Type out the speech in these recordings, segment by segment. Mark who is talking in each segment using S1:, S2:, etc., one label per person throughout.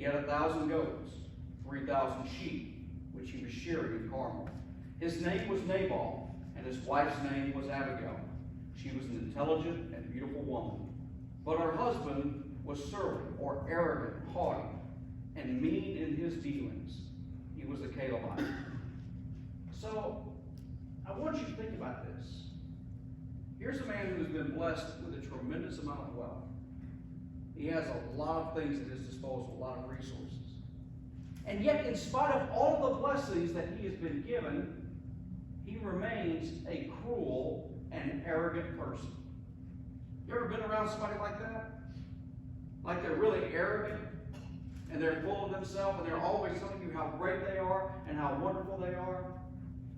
S1: He had 1,000 goats, 3,000 sheep, which he was shearing in Carmel. His name was Nabal, and his wife's name was Abigail. She was an intelligent and beautiful woman. But her husband was surly, or arrogant, haughty, and mean in his dealings. He was a Calebite. So, I want you to think about this. Here's a man who has been blessed with a tremendous amount of wealth. He has a lot of things at his disposal, a lot of resources. And yet, in spite of all the blessings that he has been given, he remains a cruel and arrogant person. You ever been around somebody like that? Like they're really arrogant, and they're full of themselves, and they're always telling you how great they are and how wonderful they are,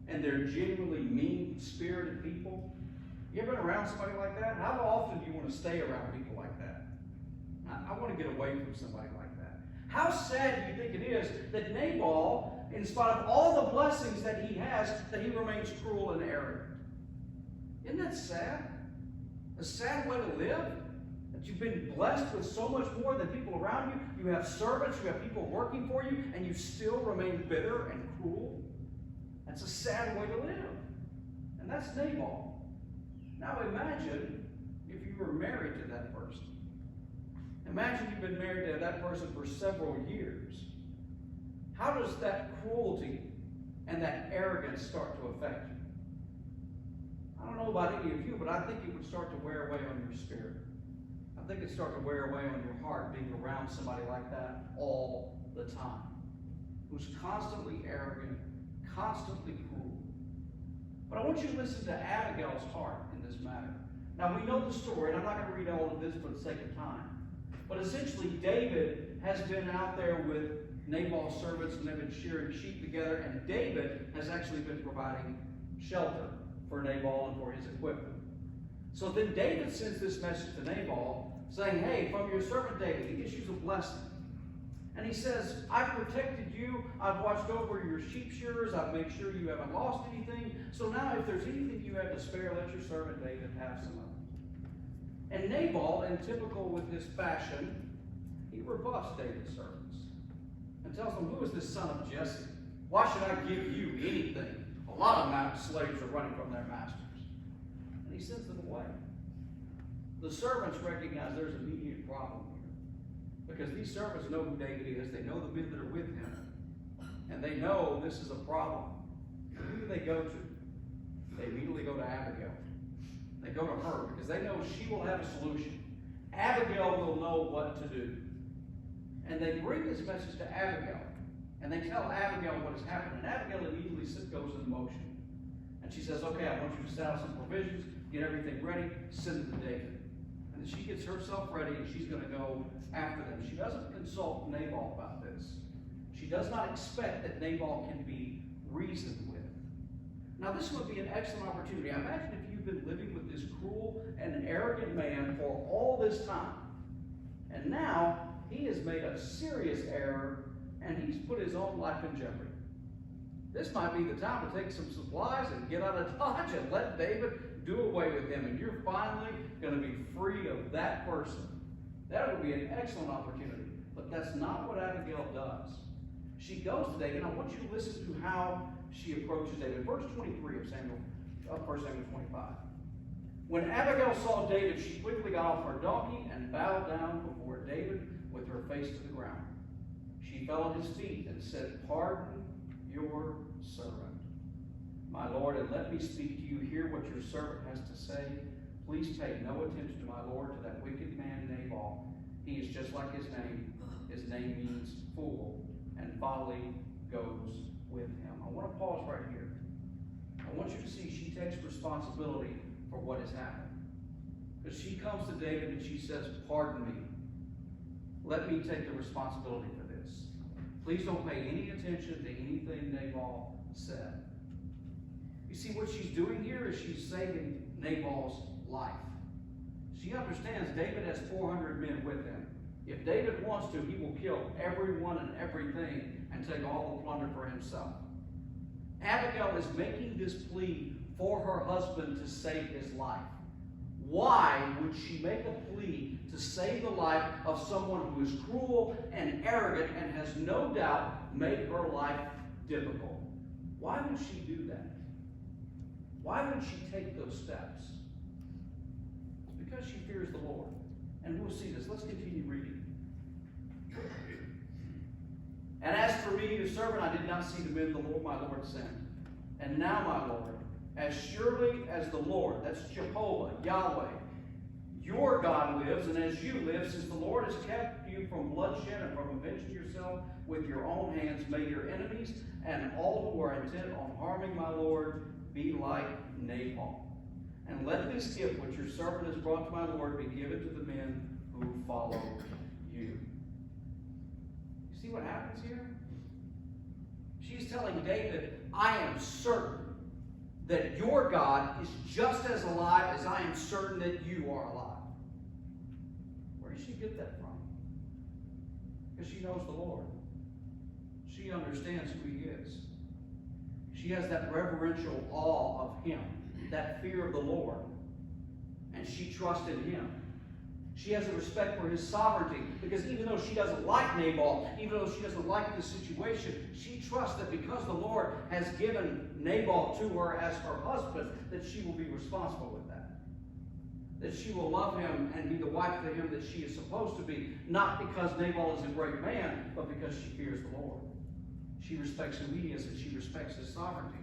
S1: and they're genuinely mean-spirited people. You ever been around somebody like that? How often do you want to stay around people like that? I want to get away from somebody like that. How sad do you think it is that Nabal, in spite of all the blessings that he has, that he remains cruel and arrogant? Isn't that sad? A sad way to live? That you've been blessed with so much more than people around you. You have servants, you have people working for you, and you still remain bitter and cruel. That's a sad way to live. And that's Nabal. Now imagine if you were married to that person. Imagine you've been married to that person for several years. How does that cruelty and that arrogance start to affect you? I don't know about any of you, but I think it would start to wear away on your spirit. I think it'd start to wear away on your heart being around somebody like that all the time, who's constantly arrogant, constantly cruel. But I want you to listen to Abigail's heart in this matter. Now, we know the story, and I'm not going to read all of this for the sake of time. But essentially, David has been out there with Nabal's servants, and they've been shearing sheep together, and David has actually been providing shelter for Nabal and for his equipment. So then David sends this message to Nabal, saying, hey, from your servant David, he issues a blessing. And he says, I've protected you, I've watched over your sheep shearers, I've made sure you haven't lost anything. So now if there's anything you have to spare, let your servant David have some of it. And Nabal, in typical with his fashion, he rebuffs David's servants and tells them, who is this son of Jesse? Why should I give you anything? A lot of slaves are running from their masters. And he sends them away. The servants recognize there's an immediate problem here, because these servants know who David is. They know the men that are with him. And they know this is a problem. And who do they go to? They immediately go to Abigail. They go to her because they know she will have a solution. Abigail will know what to do. And they bring this message to Abigail. And they tell Abigail what has happened. And Abigail immediately goes into motion. And she says, okay, I want you to set out some provisions, get everything ready, send it to David. And she gets herself ready, and she's going to go after them. She doesn't consult Nabal about this. She does not expect that Nabal can be reasoned with. Now, this would be an excellent opportunity. I imagine if you've been living with this cruel and arrogant man for all this time, and now he has made a serious error, and he's put his own life in jeopardy. This might be the time to take some supplies and get out of Dodge and let David do away with him, and you're finally going to be free of that person. That would be an excellent opportunity. But that's not what Abigail does. She goes to David, and I want you to listen to how she approaches David. Verse 23 of 1 Samuel 25. When Abigail saw David, she quickly got off her donkey and bowed down before David with her face to the ground. She fell at his feet and said, pardon your servant, my lord, and let me speak to you. Hear what your servant has to say. Please take no attention to my lord, to that wicked man Nabal. He is just like his name. His name means fool, and folly goes with him. I want to pause right here. I want you to see she takes responsibility for what has happened. Because she comes to David and she says, pardon me. Let me take the responsibility for this. Please don't pay any attention to anything Nabal said. You see, what she's doing here is she's saving Nabal's life. She understands David has 400 men with him. If David wants to, he will kill everyone and everything and take all the plunder for himself. Abigail is making this plea for her husband to save his life. Why would she make a plea to save the life of someone who is cruel and arrogant and has no doubt made her life difficult? Why would she do that? Why would she take those steps? It's because she fears the Lord. And we'll see this. Let's continue reading. And as for me, your servant, I did not see the men the Lord my Lord sent. And now, my Lord, as surely as the Lord, that's Jehovah, Yahweh, your God lives, and as you live, since the Lord has kept you from bloodshed and from avenging yourself with your own hands, may your enemies and all who are intent on harming my Lord be like Nabal. And let this gift which your servant has brought to my Lord be given to the men who follow you. You see what happens here? She's telling David, I am certain that your God is just as alive as I am certain that you are alive. Where did she get that from? Because she knows the Lord. She understands who he is. She has that reverential awe of him, that fear of the Lord. And she trusts in him. She has a respect for his sovereignty, because even though she doesn't like Nabal, even though she doesn't like this situation, she trusts that because the Lord has given Nabal to her as her husband, that she will be responsible with that. That she will love him and be the wife to him that she is supposed to be, not because Nabal is a great man, but because she fears the Lord. She respects who he is, and she respects his sovereignty.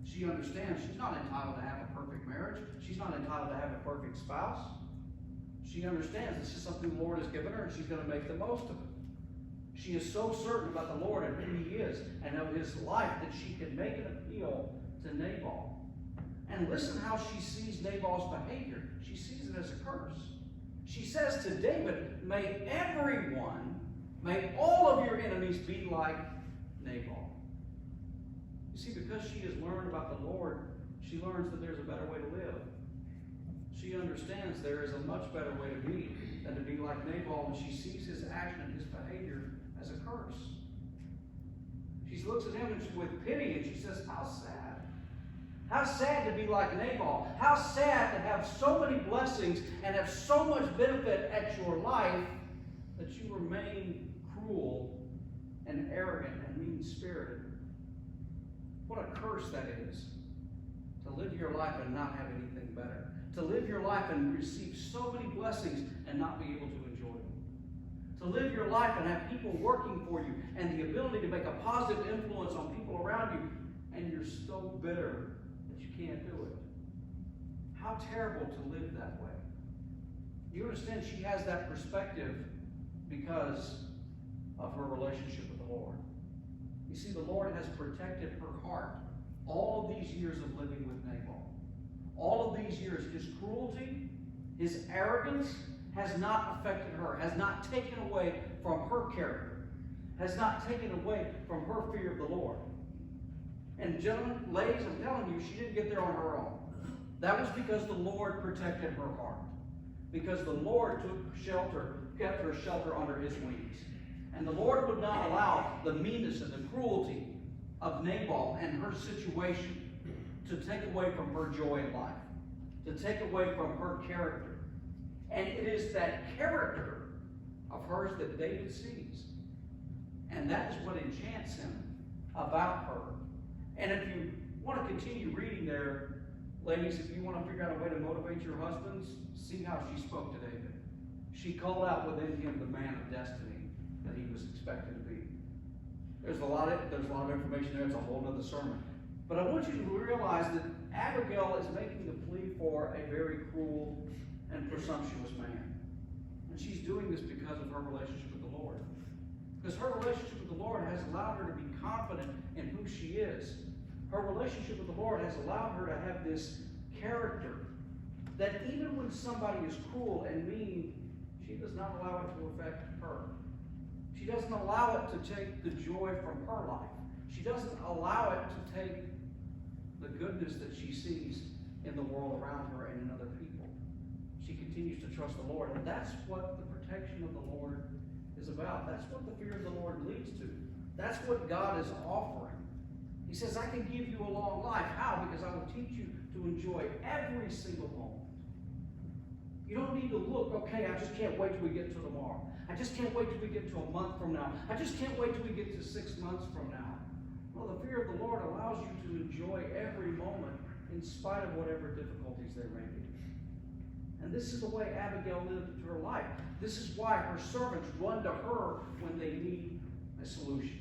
S1: She understands she's not entitled to have a perfect marriage. She's not entitled to have a perfect spouse. She understands this is something the Lord has given her, and she's going to make the most of it. She is so certain about the Lord and who he is and of his life that she can make an appeal to Nabal. And listen how she sees Nabal's behavior. She sees it as a curse. She says to David, may all of your enemies be like Nabal. You see, because she has learned about the Lord, she learns that there's a better way to live. She understands there is a much better way to be than to be like Nabal, and she sees his action and his behavior as a curse. She looks at him with pity, and she says, how sad. How sad to be like Nabal. How sad to have so many blessings and have so much benefit at your life that you remain cruel and arrogant and mean-spirited. What a curse that is, to live your life and not have anything better. To live your life and receive so many blessings and not be able to enjoy them. To live your life and have people working for you and the ability to make a positive influence on people around you, and you're so bitter that you can't do it. How terrible to live that way. You understand she has that perspective because of her relationship with the Lord. You see, the Lord has protected her heart all of these years of living with Nabal. All of these years, his cruelty, his arrogance has not affected her, has not taken away from her character, has not taken away from her fear of the Lord. And gentlemen, ladies, I'm telling you, she didn't get there on her own. That was because the Lord protected her heart. Because the Lord kept her shelter under his wings. And the Lord would not allow the meanness and the cruelty of Nabal and her situation to take away from her joy in life, to take away from her character. And it is that character of hers that David sees. And that is what enchants him about her. And if you want to continue reading there, ladies, if you want to figure out a way to motivate your husbands, see how she spoke to David. She called out within him the man of destiny that he was expected to be. There's a lot of information there. It's a whole other sermon. But I want you to realize that Abigail is making the plea for a very cruel and presumptuous man. And she's doing this because of her relationship with the Lord. Because her relationship with the Lord has allowed her to be confident in who she is. Her relationship with the Lord has allowed her to have this character that even when somebody is cruel and mean, she does not allow it to affect her. She doesn't allow it to take the joy from her life. She doesn't allow it to take the goodness that she sees in the world around her and in other people. She continues to trust the Lord. And that's what the protection of the Lord is about. That's what the fear of the Lord leads to. That's what God is offering. He says, I can give you a long life. How? Because I will teach you to enjoy every single moment. You don't need to look, okay, I just can't wait till we get to tomorrow. I just can't wait till we get to a month from now. I just can't wait till we get to 6 months from now. Well, the fear of the Lord allows you to enjoy every moment in spite of whatever difficulties there may be. And this is the way Abigail lived her life. This is why her servants run to her when they need a solution.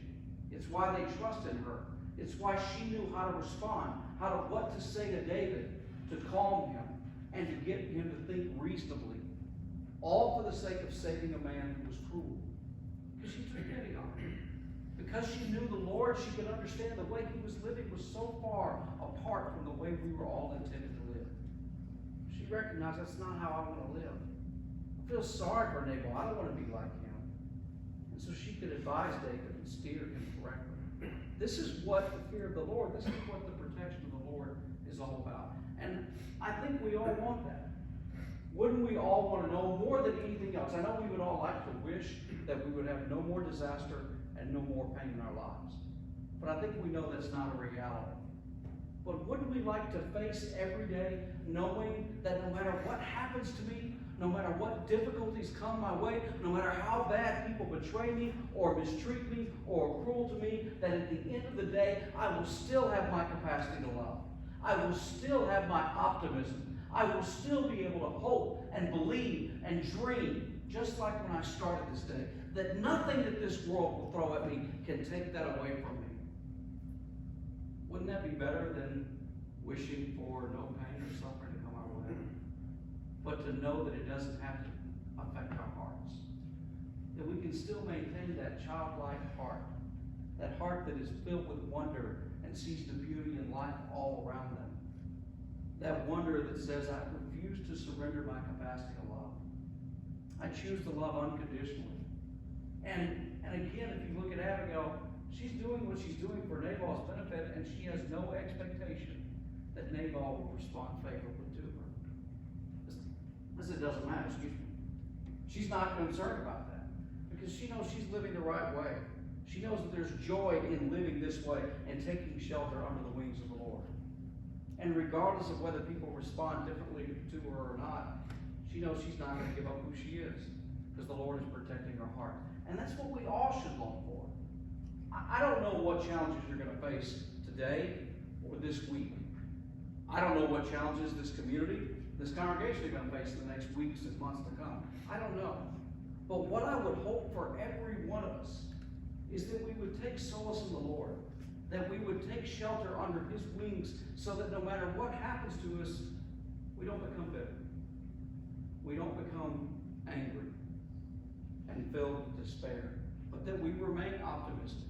S1: It's why they trust in her. It's why she knew how to respond, what to say to David to calm him and to get him to think reasonably. All for the sake of saving a man who was cruel. Because she took pity on him. Because she knew the Lord, she could understand the way he was living was so far apart from the way we were all intended to live. She recognized that's not how I want to live. I feel sorry for Nabal. I don't want to be like him. And so she could advise David and steer him correctly. This is what the fear of the Lord, this is what the protection of the Lord is all about. And I think we all want that. Wouldn't we all want to know more than anything else? I know we would all like to wish that we would have no more disaster and no more pain in our lives. But I think we know that's not a reality. But wouldn't we like to face every day knowing that no matter what happens to me, no matter what difficulties come my way, no matter how bad people betray me or mistreat me or are cruel to me, that at the end of the day, I will still have my capacity to love. I will still have my optimism. I will still be able to hope and believe and dream, just like when I started this day, that nothing that this world will throw at me can take that away from me. Wouldn't that be better than wishing for no pain or suffering to come our way? But to know that it doesn't have to affect our hearts. That we can still maintain that childlike heart. That heart that is filled with wonder and sees the beauty in life all around them. That wonder that says, I refuse to surrender my capacity to love. I choose to love unconditionally. And again, if you look at Abigail, she's doing what she's doing for Nabal's benefit, and she has no expectation that Nabal will respond favorably to her. This it doesn't matter, excuse me. She's not concerned about that because she knows she's living the right way. She knows that there's joy in living this way and taking shelter under the wings of the Lord. And regardless of whether people respond differently to her or not, she knows she's not going to give up who she is because the Lord is protecting her heart. And that's what we all should long for. I don't know what challenges you're going to face today or this week. I don't know what challenges this community, this congregation is going to face in the next weeks and months to come. I don't know. But what I would hope for every one of us is that we would take solace in the Lord, that we would take shelter under his wings so that no matter what happens to us, we don't become bitter. We don't become angry and filled with despair, but that we remain optimistic.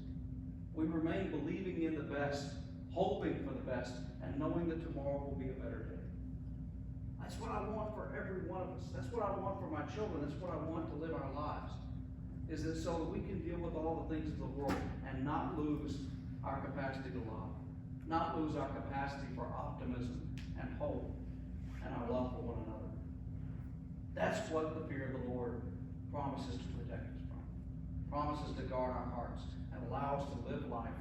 S1: We remain believing in the best, hoping for the best, and knowing that tomorrow will be a better day. That's what I want for every one of us. That's what I want for my children. That's what I want to live our lives. Is that so that we can deal with all the things of the world and not lose our capacity to love, not lose our capacity for optimism and hope and our love for one another. That's what the fear of the Lord promises to protect us from. Promises to guard our hearts and allow us to live life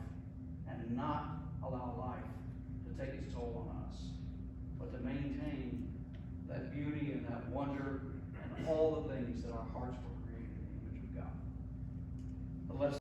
S1: and not allow life to take its toll on us, but to maintain that beauty and that wonder and all the things that our hearts were created in the image of God. But let's